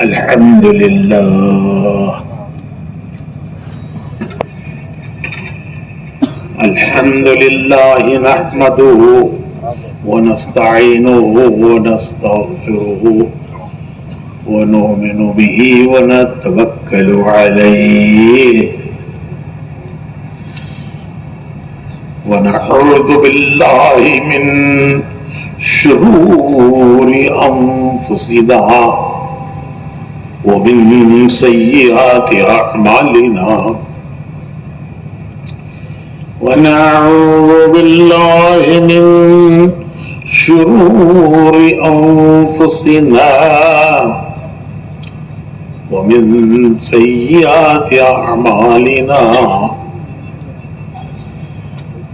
الحمد لله الحمد لله نحمده ونستعينه ونستغفره ونؤمن به ونتوكل عليه ونعوذ بالله من شرور أنفسنا ومن سيئات أعمالنا ونعوذ بالله من شرور أنفسنا ومن سيئات أعمالنا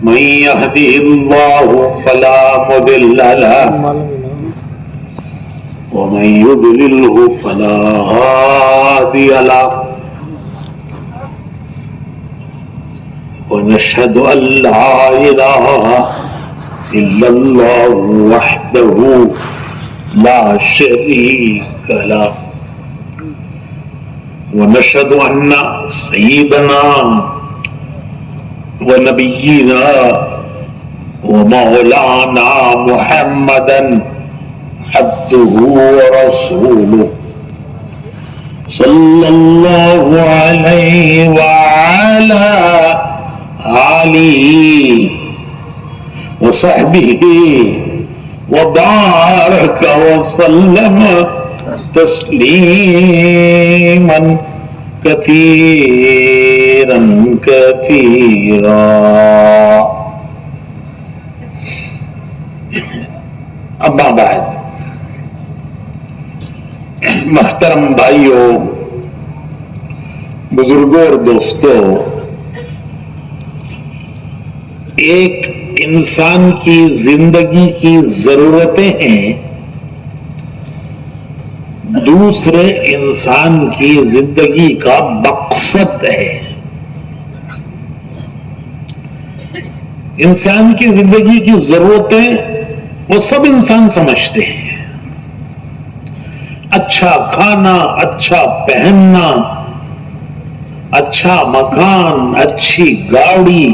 من يهده الله فلا مضل له ومن يضلله فلا هادي له ونشهد أن لا إله إلا الله وحده لا شريك له ونشهد أن سيدنا ونبينا ومولانا محمدا عبده ورسوله صلى الله عليه وعلى آله وصحبه وبارك وسلم تسليما كثيرا كثيرا. اما بعد، محترم بھائیوں، بزرگوں اور دوستوں، ایک انسان کی زندگی کی ضرورتیں ہیں، دوسرے انسان کی زندگی کا مقصد ہے. انسان کی زندگی کی ضرورتیں وہ سب انسان سمجھتے ہیں. اچھا کھانا، اچھا پہننا، اچھا مکان، اچھی گاڑی،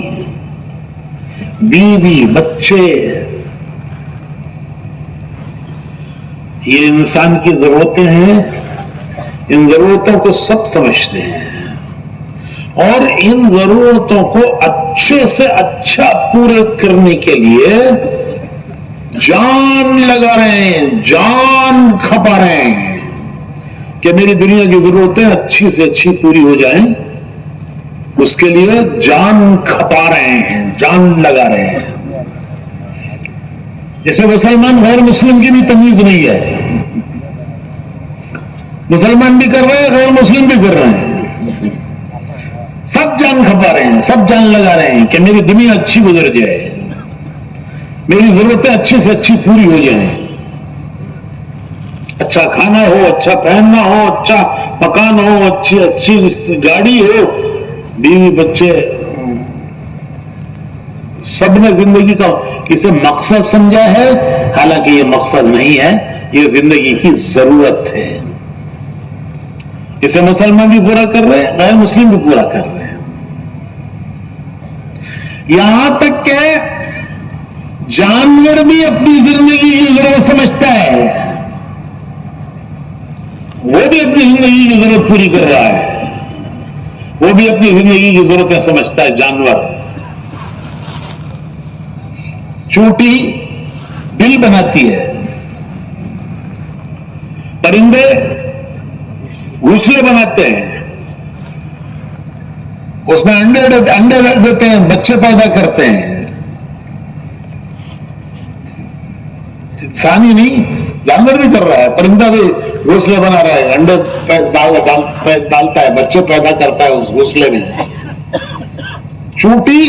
بیوی، بچے، یہ انسان کی ضرورتیں ہیں. ان ضرورتوں کو سب سمجھتے ہیں اور ان ضرورتوں کو اچھے سے اچھا پورے کرنے کے لیے جان لگا رہے ہیں، جان کھپا رہے ہیں کہ میری دنیا کی ضرورتیں اچھی سے اچھی پوری ہو جائیں. اس کے لیے جان کھپا رہے ہیں، جان لگا رہے ہیں. اس میں مسلمان غیر مسلم کی بھی تمیز نہیں ہے. مسلمان بھی کر رہے ہیں، غیر مسلم بھی کر رہے ہیں. سب جان کھپا رہے ہیں، سب جان لگا رہے ہیں کہ میری دنیا اچھی گزر جائے، میری ضرورتیں اچھی سے اچھی پوری ہو جائیں. اچھا کھانا ہو، اچھا پہننا ہو، اچھا مکان ہو، اچھی گاڑی ہو، بیوی بچے. سب نے زندگی کا اسے مقصد سمجھا ہے، حالانکہ یہ مقصد نہیں ہے، یہ زندگی کی ضرورت ہے. اسے مسلمان بھی پورا کر رہے ہیں، غیر مسلم بھی پورا کر رہے ہیں. یہاں تک کہ جانور بھی اپنی زندگی کی ضرورت سمجھتا ہے، وہ بھی اپنی زندگی کی ضرورت پوری کر رہا ہے، وہ بھی اپنی زندگی کی ضرورتیں سمجھتا ہے. جانور چونٹی بل بناتی ہے، پرندے گھونسلے بناتے ہیں، اس میں انڈے دیتے ہیں، بچے پیدا کرتے ہیں. انسانی نہیں، جانور بھی کر رہا ہے. پرندہ بھی گھونسلے بنا رہا ہے، انڈے ڈالتا ہے، بچے پیدا کرتا ہے اس گھونسلے میں. چونٹی،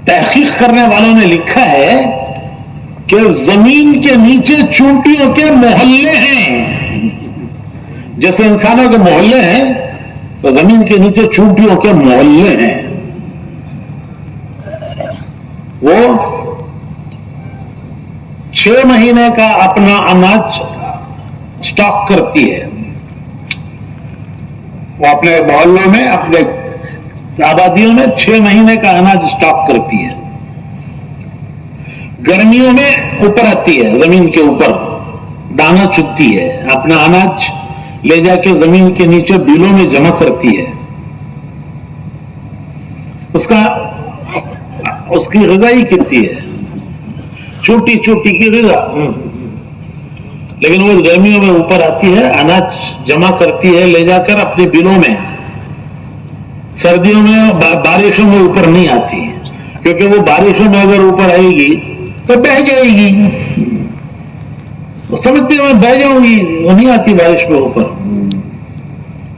تحقیق کرنے والوں نے لکھا ہے کہ زمین کے نیچے چونٹیوں کے محلے ہیں. جیسے انسانوں کے محلے ہیں تو زمین کے نیچے چونٹیوں کے محلے ہیں. وہ 6 مہینے کا اپنا اناج اسٹاک کرتی ہے. وہ اپنے محلوں میں اپنے آبادیوں میں 6 مہینے کا اناج اسٹاک کرتی ہے. گرمیوں میں اوپر آتی ہے, زمین کے اوپر دانا چگتی ہے, اپنا اناج لے جا کے زمین کے نیچے بیلوں میں جمع کرتی ہے. اس کی غذا ہی کتنی ہے, چھوٹی چھوٹی کی غذا, لیکن وہ گرمیوں میں اوپر آتی ہے, اناج جمع کرتی ہے لے جا کر اپنے بلوں میں. سردیوں میں بارشوں میں اوپر نہیں آتی, کیونکہ وہ بارشوں میں اگر اوپر آئے گی تو بہہ جائے گی. وہ سمجھتے ہیں میں بہہ جاؤں گی, وہ نہیں آتی بارش میں اوپر.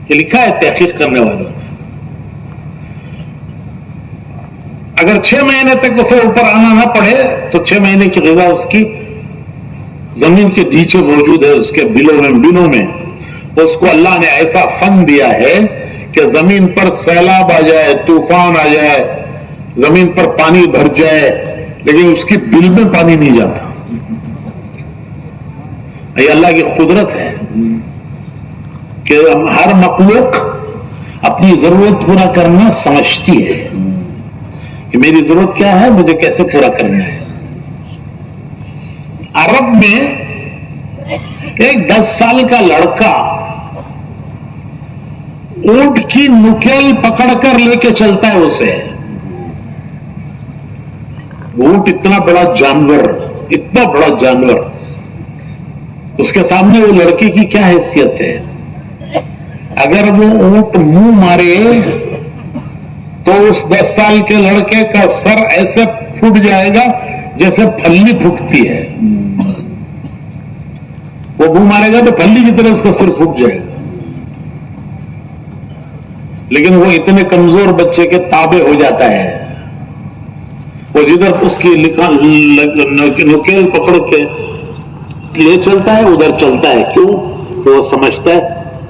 یہ لکھا ہے تحقیق کرنے والوں نے. اگر 6 مہینے تک اسے اوپر آنا نہ پڑے تو 6 مہینے کی غذا اس کی زمین کے نیچے موجود ہے, اس کے بلوں میں. اس کو اللہ نے ایسا فن دیا ہے کہ زمین پر سیلاب آ جائے, طوفان آ جائے, زمین پر پانی بھر جائے, لیکن اس کی بل میں پانی نہیں جاتا. یہ اللہ کی قدرت ہے کہ ہر مخلوق اپنی ضرورت پورا کرنا سمجھتی ہے کہ میری ضرورت کیا ہے, مجھے کیسے پورا کرنا ہے. عرب میں ایک 10 سال کا لڑکا اونٹ کی نکیل پکڑ کر لے کے چلتا ہے اسے. اونٹ اتنا بڑا جانور, اس کے سامنے وہ لڑکے کی کیا حیثیت ہے. اگر وہ اونٹ منہ مارے تو اس 10 سال کے لڑکے کا سر ایسے پھٹ جائے گا جیسے پھلی پھٹتی ہے. وہ منہ مارے گا تو پھلی کی طرح اس کا سر پھٹ جائے گا. لیکن وہ اتنے کمزور بچے کے تابع ہو جاتا ہے, وہ جدھر اس کی نکیل پکڑ کے لے چلتا ہے ادھر چلتا ہے. کیوں؟ کہ وہ سمجھتا ہے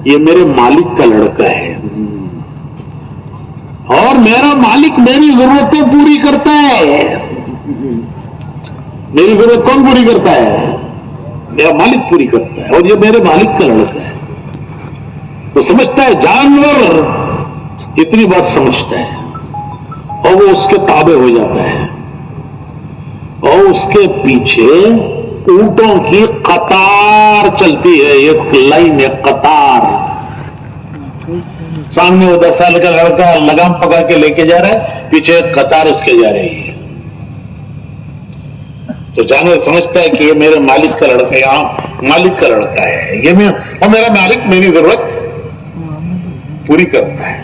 یہ میرے مالک کا لڑکا ہے, اور میرا مالک میری ضرورتیں پوری کرتا ہے. میری ضرورت کون پوری کرتا ہے؟ میرا مالک پوری کرتا ہے, اور یہ میرے مالک کا لڑکا ہے. وہ سمجھتا ہے جانور اتنی بات سمجھتا ہے, اور وہ اس کے تابع ہو جاتا ہے, اور اس کے پیچھے اونٹوں کی قطار چلتی ہے. ایک لائن ہے, قطار. سامنے وہ 10 سال کا لڑکا لگام پکڑ کے لے کے جا رہا ہے, پیچھے ایک قطار اس کے جا رہی ہے. تو جانور سمجھتا ہے کہ یہ میرے مالک کا لڑکا ہے, یہاں مالک کا لڑکا ہے یہ اور میرا مالک میری ضرورت پوری کرتا ہے.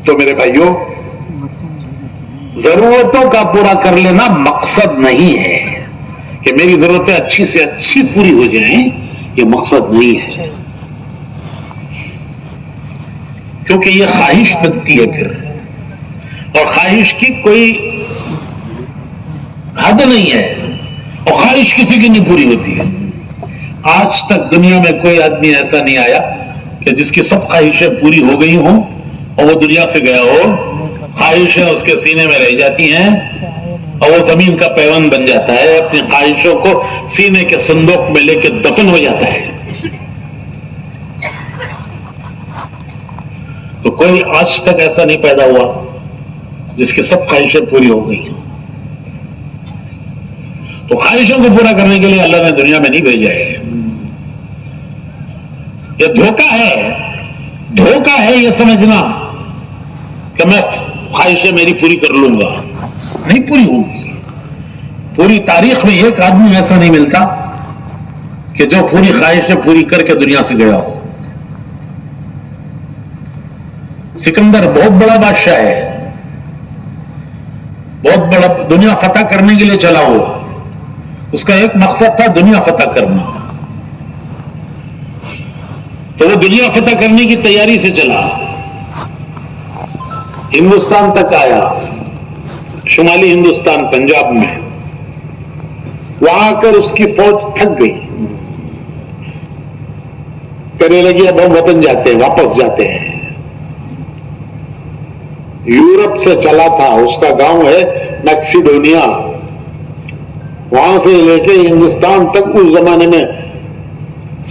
تو میرے بھائیوں, ضرورتوں کا پورا کر لینا مقصد نہیں ہے کہ میری ضرورتیں اچھی سے اچھی پوری ہو جائیں, یہ مقصد نہیں ہے. کیونکہ یہ خواہش بنتی ہے پھر, اور خواہش کی کوئی حد نہیں ہے, اور خواہش کسی کی نہیں پوری ہوتی ہے. آج تک دنیا میں کوئی آدمی ایسا نہیں آیا کہ جس کی سب خواہشیں پوری ہو گئی ہوں اور وہ دنیا سے گیا ہو. خواہشیں اس کے سینے میں رہ جاتی ہیں, اور وہ زمین کا پیون بن جاتا ہے, اپنی خواہشوں کو سینے کے صندوق میں لے کے دفن ہو جاتا ہے. تو کوئی آج تک ایسا نہیں پیدا ہوا جس کی سب خواہشیں پوری ہو گئی. تو خواہشوں کو پورا کرنے کے لیے اللہ نے دنیا میں نہیں بھیجا ہے. یہ دھوکہ ہے یہ سمجھنا کہ میں خواہشیں میری پوری کر لوں گا. نہیں پوری ہوں گی. پوری تاریخ میں ایک آدمی ایسا نہیں ملتا کہ جو پوری خواہشیں پوری کر کے دنیا سے گیا ہو. سکندر بہت بڑا بادشاہ ہے, بہت بڑا دنیا فتح کرنے کے لیے چلا ہوا. اس کا ایک مقصد تھا دنیا فتح کرنا. تو وہ دنیا فتح کرنے کی تیاری سے چلا, ہندوستان تک آیا, شمالی ہندوستان پنجاب میں. وہاں آ کر اس کی فوج تھک گئی, کہنے لگی اب ہم وطن جاتے ہیں, واپس جاتے ہیں. یورپ سے چلا تھا, اس کا گاؤں ہے میکسیڈونیا, وہاں سے لے کے ہندوستان تک اس زمانے میں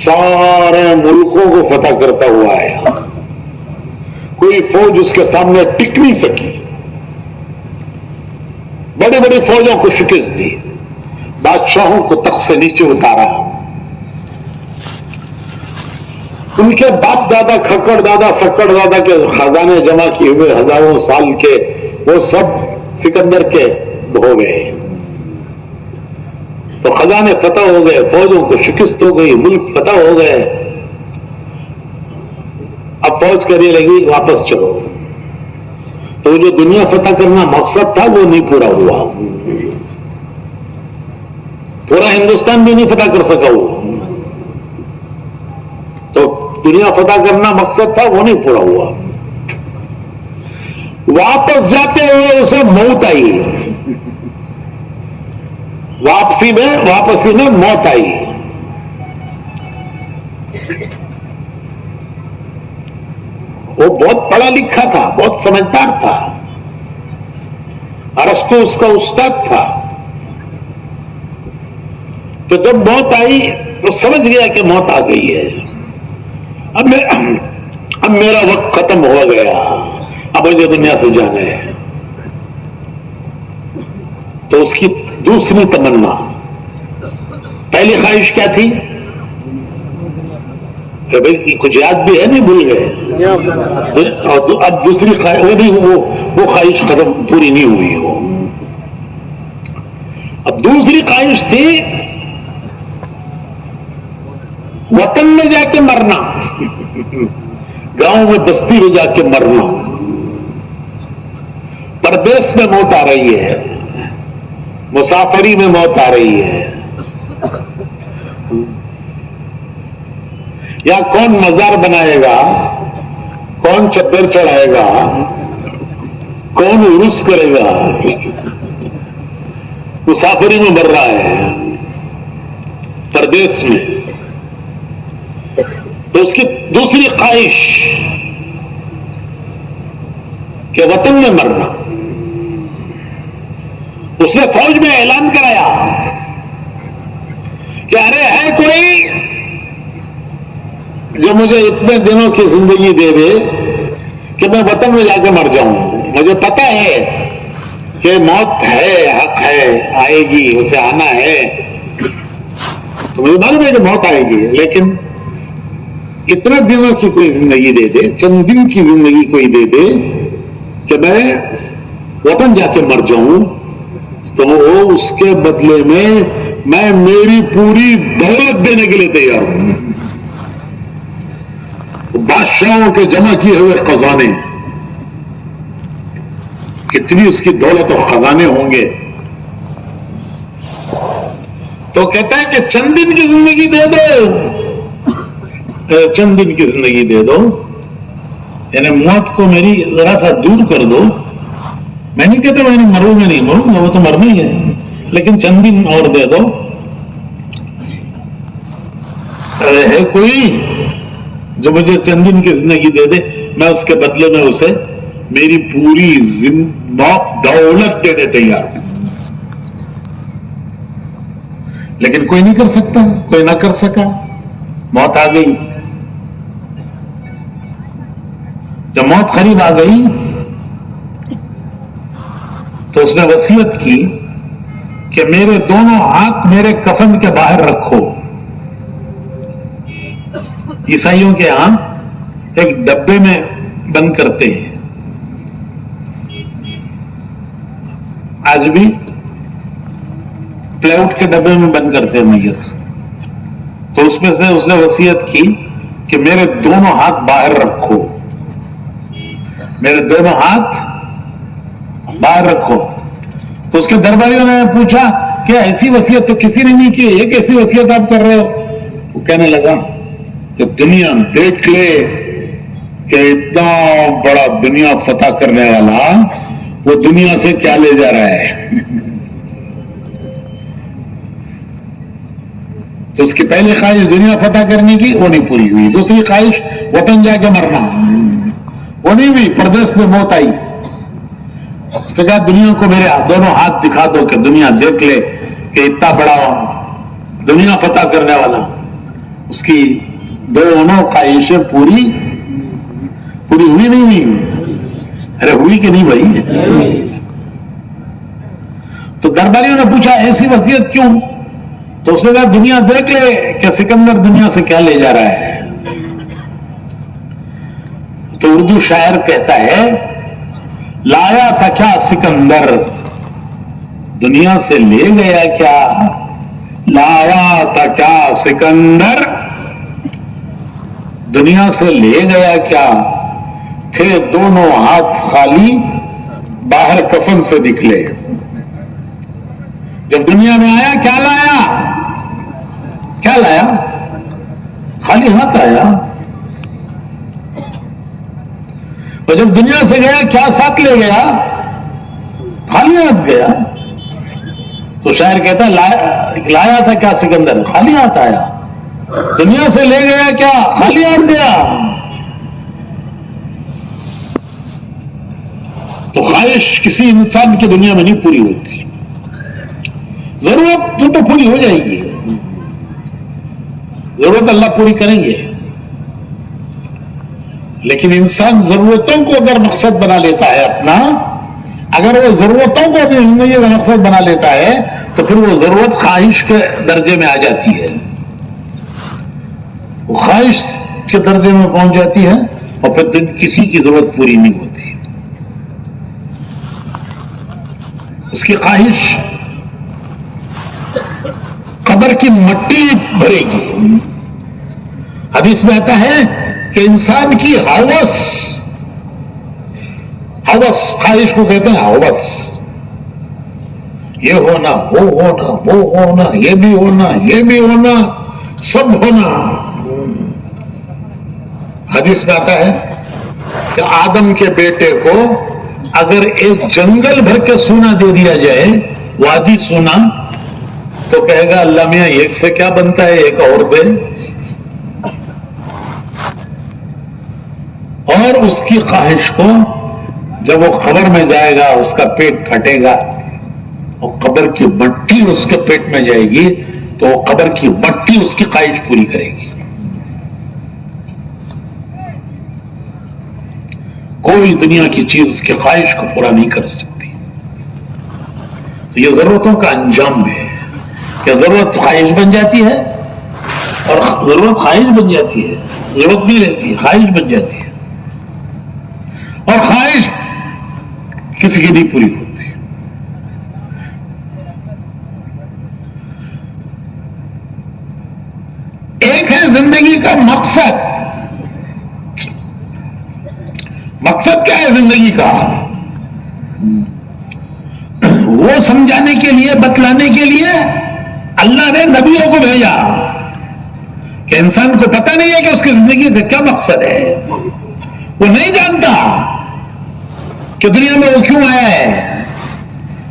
سارے ملکوں کو فتح کرتا ہوا آیا. کوئی فوج اس کے سامنے ٹک نہیں سکی. بڑی بڑی فوجوں کو شکست دی, بادشاہوں کو تخت سے نیچے اتارا. ان کے باپ دادا, کھکڑ دادا, سکڑ دادا کے خزانے جمع کیے ہوئے ہزاروں سال کے, وہ سب سکندر کے ہو گئے. تو خزانے فتح ہو گئے, فوجوں کو شکست ہو گئی, ملک فتح ہو گئے. اب فوج کرنے لگی واپس چلو. تو جو دنیا فتح کرنا مقصد تھا وہ نہیں پورا ہوا. پورا ہندوستان بھی نہیں فتح کر سکا وہ. تو دنیا فتح کرنا مقصد تھا وہ نہیں پورا ہوا. واپس جاتے ہوئے اسے موت آئی. واپسی میں موت آئی. وہ بہت پڑھا لکھا تھا, بہت سمجھدار تھا. ارسطو اس کا استاد تھا. تو جب موت آئی تو سمجھ گیا کہ موت آ گئی ہے. اب میرا وقت ختم ہو گیا, اب مجھے دنیا سے جانا ہے. تو اس کی دوسری تمنا, پہلی خواہش کیا تھی کہ بھائی کچھ یاد بھی ہے, نہیں بھول گئے. اب دوسری وہ خواہش ختم, پوری نہیں ہوئی. وہ اب دوسری خواہش تھی وطن میں جا کے مرنا, گاؤں میں بستی میں جا کے مرنا. پردیس میں موت آ رہی ہے, مسافری میں موت آ رہی ہے. یا کون مزار بنائے گا, کون چدر چڑھائے گا, کون عرس کرے گا. مسافری میں مر رہا ہے, پردیس میں. تو اس کی دوسری خواہش کہ وطن میں مرنا. اس نے فوج میں اعلان کرایا کہ ارے ہے کوئی جو مجھے اتنے دنوں کی زندگی دے دے کہ میں وطن میں جا کے مر جاؤں. مجھے پتا ہے کہ موت ہے, حق ہے, آئے گی, اسے آنا ہے. تو مجھے معلوم ہے کہ موت آئے گی, لیکن اتنے دنوں کی کوئی زندگی دے دے, چند دن کی زندگی کوئی دے دے کہ میں وطن جا کے مر جاؤں. تو وہ اس کے بدلے میں میری پوری دولت دینے کے لیے تیار ہوں. بادشاہوں کے جمع کیے ہوئے خزانے, کتنی اس کی دولت اور خزانے ہوں گے. تو کہتا ہے کہ چند دن کی زندگی دے دو, چند دن کی زندگی دے دو, یعنی موت کو میری ذرا سا دور کر دو. میں نہیں کہتا میں مروں گا, نہیں مروں گا, وہ تو مرنا ہی ہے, لیکن چند دن اور دے دو. ارے ہے کوئی جو مجھے چند دن کی زندگی دے دے, میں اس کے بدلے میں اسے میری پوری دولت دینے تیار ہوں. لیکن کوئی نہیں کر سکتا, کوئی نہ کر سکا. موت آ گئی. جب موت قریب آ گئی تو اس نے وصیت کی کہ میرے دونوں ہاتھ میرے کفن کے باہر رکھو. عیسائیوں کے ہاں ایک ڈبے میں بند کرتے ہیں, آج بھی پلائی ووڈ کے ڈبے میں بند کرتے ہیں میت. تو اس میں سے اس نے وصیت کی کہ میرے دونوں ہاتھ باہر رکھو, میرے دونوں ہاتھ باہر رکھو. تو اس کے درباریوں نے پوچھا کہ ایسی وصیت تو کسی نے نہیں کی, یہ کیسی وصیت آپ کر رہے ہو؟ وہ کہنے لگا کہ دنیا دیکھ لے کہ اتنا بڑا دنیا فتح کرنے والا وہ دنیا سے کیا لے جا رہا ہے. تو اس کی پہلی خواہش دنیا فتح کرنے کی, وہ نہیں پوری ہوئی. دوسری خواہش وطن جا کے مرنا, وہ نہیں ہوئی. پردیس میں موت آئی. اس نے کہا دنیا کو میرے دونوں ہاتھ دکھا دو کہ دنیا دیکھ لے کہ اتنا بڑا دنیا فتح کرنے والا، اس کی دونوں خواہشیں پوری ہوئی نہیں ہوئی؟ ارے ہوئی کہ نہیں بھائی؟ تو درباریوں نے پوچھا ایسی وصیت کیوں؟ تو اس نے کہا دنیا دیکھ لے کہ سکندر دنیا سے کیا لے جا رہا ہے۔ تو اردو شاعر کہتا ہے لایا تھا کیا سکندر دنیا سے لے گیا کیا، لایا تھا کیا سکندر دنیا سے لے گیا کیا، تھے دونوں ہاتھ خالی باہر کفن سے نکلے۔ جب دنیا میں آیا کیا لایا؟ کیا لایا؟ خالی ہاتھ آیا۔ اور جب دنیا سے گیا کیا ساتھ لے گیا؟ خالی ہاتھ گیا۔ تو شاعر کہتا ہے لایا تھا کیا سکندر، خالی ہاتھ آیا۔ دنیا سے لے گیا کیا، خالی ہاتھ گیا۔ تو خواہش کسی انسان کی دنیا میں نہیں پوری ہوتی، ضرورت تو پوری ہو جائے گی، ضرورت اللہ پوری کریں گے، لیکن انسان ضرورتوں کو اگر مقصد بنا لیتا ہے اپنا، اگر وہ ضرورتوں کو اپنی زندگی کا مقصد بنا لیتا ہے تو پھر وہ ضرورت خواہش کے درجے میں آ جاتی ہے، وہ خواہش کے درجے میں پہنچ جاتی ہے اور پھر کسی کی ضرورت پوری نہیں ہوتی۔ اس کی خواہش قبر کی مٹی بھرے گی۔ حدیث میں آتا ہے کہ انسان کی ہوس خواہش کو کہتے ہیں ہوس، یہ ہونا وہ ہونا وہ ہونا یہ بھی ہونا یہ بھی ہونا سب ہونا۔ حدیث میں آتا ہے کہ آدم کے بیٹے کو اگر ایک جنگل بھر کے سونا دے دیا جائے، وادی سونا، تو کہے گا اللہ میاں ایک سے کیا بنتا ہے، ایک اور دے۔ اور اس کی خواہش کو جب وہ قبر میں جائے گا اس کا پیٹ پھٹے گا اور قبر کی مٹی اس کے پیٹ میں جائے گی تو وہ قبر کی مٹی اس کی خواہش پوری کرے گی۔ کوئی دنیا کی چیز اس کی خواہش کو پورا نہیں کر سکتی۔ تو یہ ضرورتوں کا انجام ہے کہ ضرورت خواہش بن جاتی ہے اور ضرورت خواہش بن جاتی ہے، ضرورت نہیں رہتی، خواہش بن جاتی ہے، اور خواہش کسی کی نہیں پوری ہوتی۔ ایک ہے زندگی کا مقصد۔ مقصد کیا ہے زندگی کا؟ وہ سمجھانے کے لیے، بتلانے کے لیے اللہ نے نبیوں کو بھیجا کہ انسان کو پتہ نہیں ہے کہ اس کی زندگی کا کیا مقصد ہے، وہ نہیں جانتا کہ دنیا میں وہ کیوں آیا ہے،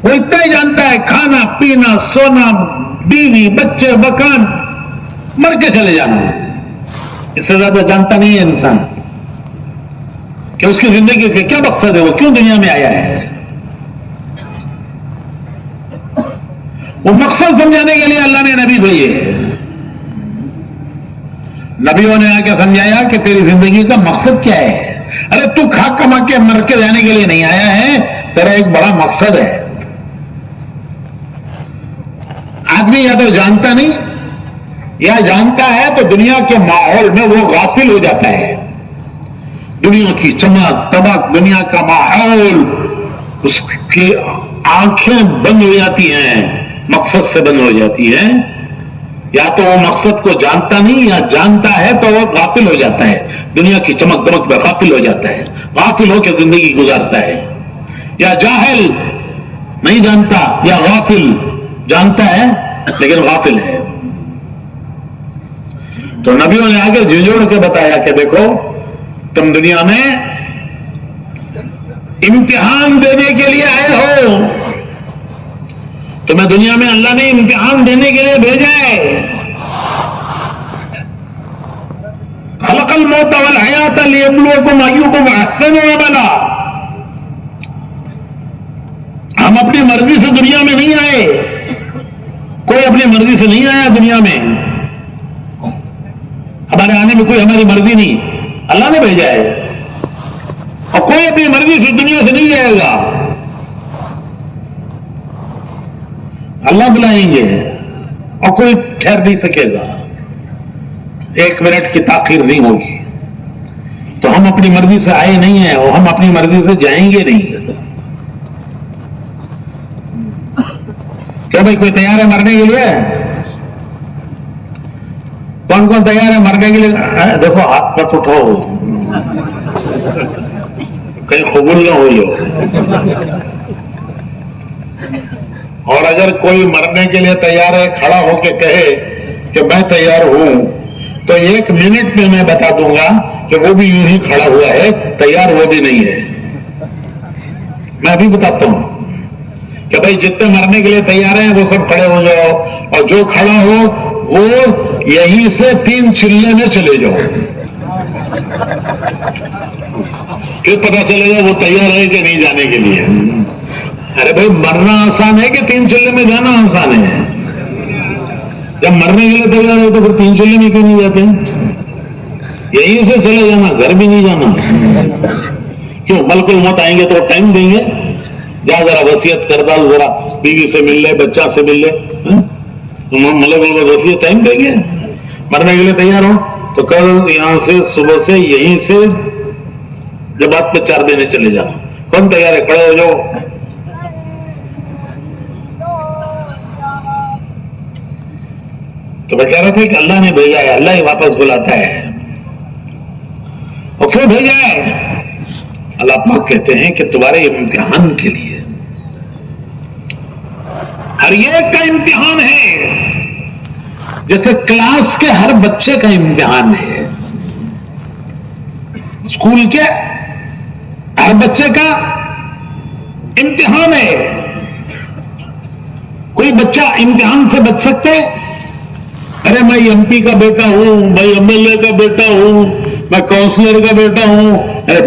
وہ اتنا ہی جانتا ہے کھانا پینا سونا بیوی بچے مکان مر کے چلے جانا، اس سے زیادہ جانتا نہیں ہے انسان کہ اس کی زندگی کا کیا مقصد ہے، وہ کیوں دنیا میں آیا ہے۔ وہ مقصد سمجھانے کے لیے اللہ نے نبی بھیجے، نبیوں نے آ کے سمجھایا کہ تیری زندگی کا مقصد کیا ہے۔ ارے تو کھا کما کے مر کے جانے کے لیے نہیں آیا ہے، تیرا ایک بڑا مقصد ہے۔ آدمی یا تو جانتا نہیں یا جانتا ہے تو دنیا کے ماحول میں وہ غافل ہو جاتا ہے۔ دنیا کی چمک دمک، دنیا کا ماحول، اس کی آنکھیں بند ہو جاتی ہیں، مقصد سے بند ہو جاتی ہیں۔ یا تو وہ مقصد کو جانتا نہیں یا جانتا ہے تو وہ غافل ہو جاتا ہے، دنیا کی چمک دمک میں غافل ہو جاتا ہے، غافل ہو کے زندگی گزارتا ہے۔ یا جاہل نہیں جانتا یا غافل جانتا ہے لیکن غافل ہے۔ تو نبیوں نے آگے جھنجھوڑ کے بتایا کہ دیکھو تم دنیا میں امتحان دینے کے لیے آئے ہو، تمہیں دنیا میں اللہ نے امتحان دینے کے لیے بھیجا ہے۔ خلق الموت والحیات لیبلوکم ایکم احسن عملا۔ ہم اپنی مرضی سے دنیا میں نہیں آئے، کوئی اپنی مرضی سے نہیں آیا دنیا میں، ہمارے آنے میں کوئی ہماری مرضی نہیں، اللہ نے بھیجا ہے، اور کوئی اپنی مرضی سے دنیا سے نہیں جائے گا، اللہ بلائیں گے اور کوئی ٹھہر نہیں سکے گا، 1 منٹ کی تاخیر نہیں ہوگی۔ تو ہم اپنی مرضی سے آئے نہیں ہیں اور ہم اپنی مرضی سے جائیں گے نہیں۔ کیا بھائی کوئی تیار ہے مرنے کے لیے؟ کون کون تیار ہے مرنے کے لیے؟ دیکھو ہاتھ مت اٹھاؤ، کہیں قبول نہ ہوئی ہو۔ اور اگر کوئی مرنے کے لیے تیار ہے کھڑا ہو کے کہے کہ میں تیار ہوں، تو 1 منٹ میں میں بتا دوں گا کہ وہ بھی یوں ہی کھڑا ہوا ہے، تیار وہ بھی نہیں ہے۔ میں ابھی بتاتا ہوں کہ بھائی جتنے مرنے کے لیے تیار ہیں وہ سب کھڑے ہو جاؤ، اور جو کھڑا ہو وہ یہیں سے 3 چلے میں چلے جاؤ، پھر پتا چلے گا وہ تیار ہے کہ نہیں جانے کے لیے۔ ارے بھائی مرنا آسان ہے کہ 3 چلے میں جانا آسان ہے؟ جب مرنے کے لیے تیار ہو تو پھر 3 چلے میں کیوں نہیں جاتے؟ یہیں سے چلے جانا، گھر بھی نہیں جانا۔ کیوں؟ ملک الموت آئیں گے تو ٹائم دیں گے، جا ذرا وصیت کر ڈال، ذرا بیوی سے مل لے، بچہ سے مل لے، ملک الموت وصیت ٹائم دیں گے؟ مرنے کے لیے تیار ہو تو کل یہاں سے صبح سے یہیں سے جماعت میں 4 دینے چلے جانا۔ کون تیار ہے؟ کھڑے ہو جاؤ۔ تو میں کہہ رہا تھا کہ اللہ نے بھیجا ہے، اللہ ہی واپس بلاتا ہے۔ اور کیوں بھیجا ہے؟ اللہ پاک کہتے ہیں کہ تمہارے امتحان کے لیے، ہر ایک کا امتحان ہے، جیسے کلاس کے ہر بچے کا امتحان ہے، اسکول کے ہر بچے کا امتحان ہے۔ کوئی بچہ امتحان سے بچ سکتے؟ ارے میں ایم پی کا بیٹا ہوں، میں ایم ایل اے کا بیٹا ہوں، میں کونسلر کا بیٹا ہوں، ارے